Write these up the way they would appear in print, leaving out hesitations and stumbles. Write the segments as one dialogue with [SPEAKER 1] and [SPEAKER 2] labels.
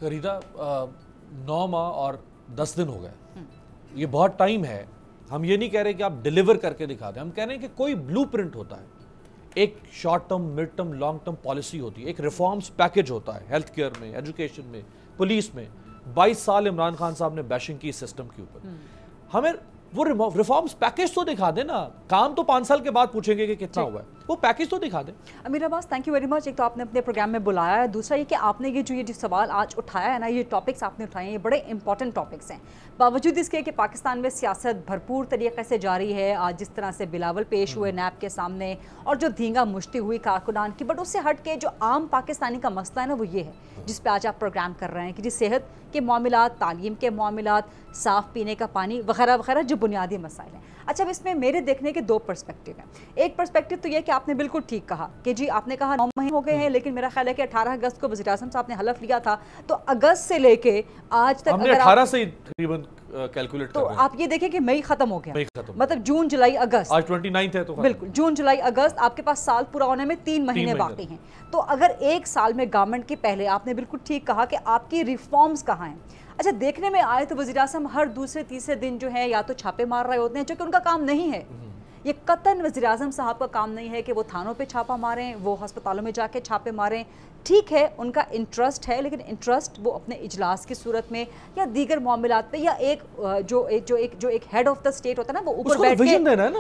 [SPEAKER 1] ریتا 9 ماہ اور 10 دن ہو گئے، یہ بہت ٹائم ہے. ہم یہ نہیں کہہ رہے کہ آپ ڈیلیور کر کے دکھا دیں، ہم کہہ رہے ہیں کہ کوئی بلو پرنٹ ہوتا ہے، ایک short term, mid term, long term policy ہوتی ہے، ایک ریفارمز پیکج ہوتا ہے ہیلتھ کیئر میں، ایجوکیشن میں، پولیس میں. 22 سال عمران خان صاحب نے بیشنگ کی اس سسٹم کے اوپر. ہمیں وہ ریفارمز پیکج تو دکھا دیں نا. کام تو 5 سال کے بعد پوچھیں گے کہ کتنا ہوا ہے، وہ پیکج تو دکھا دیں.
[SPEAKER 2] امیر عباس تھینک یو ویری مچ. ایک تو آپ نے اپنے پروگرام میں بلایا ہے، دوسرا یہ کہ آپ نے یہ جو سوال آج اٹھایا ہے نا، یہ ٹاپکس آپ نے اٹھائے ہیں، یہ بڑے امپورٹنٹ ٹاپکس ہیں. باوجود اس کے کہ پاکستان میں سیاست بھرپور طریقے سے جاری ہے، آج جس طرح سے بلاول پیش ہوئے نیب کے سامنے اور جو دھینگا مشتی ہوئی کارکنان کی، بٹ اس سے ہٹ کے جو عام پاکستانی کا مسئلہ ہے نا، وہ یہ ہے جس پہ آج آپ پروگرام کر رہے ہیں کہ جی صحت کے معاملات، تعلیم کے معاملات، صاف پینے کا پانی وغیرہ وغیرہ جو بنیادی مسائل ہیں. اچھا اب اس میں میرے دیکھنے کے 2 پرسپیکٹیو ہیں. ایک پرسپیکٹیو تو یہ کہ آپ نے بالکل ٹھیک کہا کہ جی آپ نے کہا 9 مہینے ہو گئے ہیں، لیکن میرا خیال ہے کہ 18 اگست کو وزیر اعظم صاحب نے حلف لیا تھا، تو اگست سے لے کے آج تک
[SPEAKER 1] ہم نے 18 سے تقریباً کیلکولیٹ کر
[SPEAKER 2] تو آپ یہ دیکھیں کہ مئی ختم ہو گیا، مطلب جون جولائی اگست،
[SPEAKER 1] آج 29 ہے تو
[SPEAKER 2] بالکل جون جولائی اگست، آپ کے پاس سال پورا ہونے میں 3 مہینے باقی ہیں. تو اگر 1 سال میں گورنمنٹ کے پہلے آپ نے بالکل ٹھیک کہا کہ آپ کی ریفارمز کہاں ہیں. اچھا دیکھنے میں آئے تو وزیر اعظم ہر دوسرے تیسرے دن جو ہے یا تو چھاپے مار رہے ہوتے ہیں، جو کہ ان کا کام نہیں ہے. یہ قطعاً وزیر اعظم صاحب کا کام نہیں ہے کہ وہ تھانوں پہ چھاپا ماریں، وہ ہسپتالوں میں جا کے چھاپے ماریں. ٹھیک ہے ان کا انٹرسٹ ہے، لیکن انٹرسٹ وہ اپنے اجلاس کی صورت میں یا دیگر معاملات پہ، یا ایک جو ایک ہیڈ آف دا اسٹیٹ ہوتا ہے نا، وہ اوپر بیٹھ کے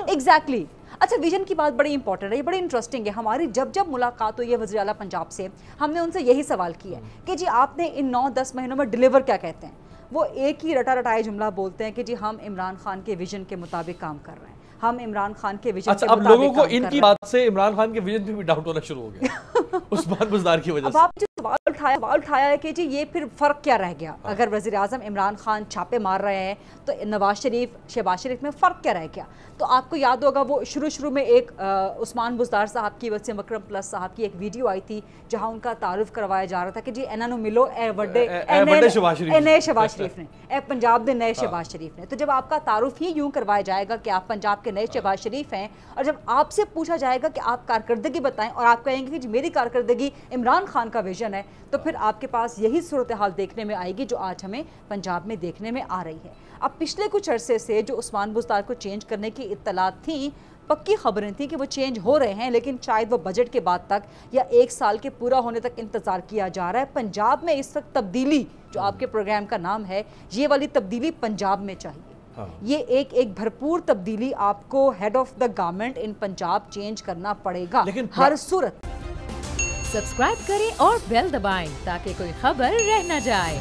[SPEAKER 2] ایگزیکٹلی. اچھا ویژن کی بات بڑی امپورٹنٹ ہے، یہ بڑی انٹرسٹنگ ہے. ہماری جب ملاقات ہوئی ہے وزیر اعلیٰ پنجاب سے، ہم نے ان سے یہی سوال کیا ہے کہ جی آپ نے ان 9-10 مہینوں میں ڈیلیور کیا کہتے ہیں. وہ ایک ہی رٹا رٹائے جملہ بولتے ہیں کہ جی ہم عمران خان کے ویژن کے مطابق کام کر رہے ہیں، ہم عمران خان کے ویژن کے مطابق کام کر رہے ہیں.
[SPEAKER 1] اب لوگوں کو ان کی بات سے عمران خان کے ویژن پہ بھی ڈاؤٹ ہونا شروع ہو گیا عثمان بزدار کی وجہ سے.
[SPEAKER 2] اب آپ جو سوال اٹھایا ہے کہ جی یہ پھر فرق کیا رہ گیا، اگر وزیر اعظم عمران خان چھاپے مار رہے ہیں تو نواز شریف، شہباز شریف میں فرق کیا رہ گیا. تو آپ کو یاد ہوگا وہ شروع میں ایک عثمان بزدار صاحب کی، وسیم اکرم پلس صاحب کی ایک ویڈیو آئی تھی جہاں ان کا تعارف کروایا جا رہا تھا کہ جی انہاں نو ملو اے وڈے نئے شہباز شریف نے، اے پنجاب دے نئے شہباز شریف نے. تو جب آپ کا تعارف ہی یوں کروایا جائے گا کہ آپ پنجاب کے نئے شہباز شریف ہیں، اور جب آپ سے پوچھا جائے گا کہ آپ کارکردگی بتائیں اور آپ کہیں گے کہ جی میری کارکردگی عمران خان کا ویژن ہے، تو پھر آپ کے پاس یہی صورتحال دیکھنے میں آئے گی جو آج ہمیں پنجاب میں دیکھنے میں آ رہی ہے. اب پچھلے کچھ عرصے سے جو عثمان بزدار کو چینج کرنے کی اطلاعات تھیں، پکی خبریں تھیں کہ وہ چینج ہو رہے ہیں، لیکن شاید وہ بجٹ کے بعد تک یا 1 سال کے پورا ہونے تک انتظار کیا جا رہا ہے. پنجاب میں اس وقت تبدیلی جو آپ کے پروگرام کا نام ہے، یہ والی تبدیلی پنجاب میں چاہیے. یہ ایک بھرپور تبدیلی آپ کو head of the government in Punjab change کرنا پڑے گا ہر صورت.
[SPEAKER 3] سبسکرائب کریں اور بیل دبائیں تاکہ کوئی خبر رہ نہ جائے.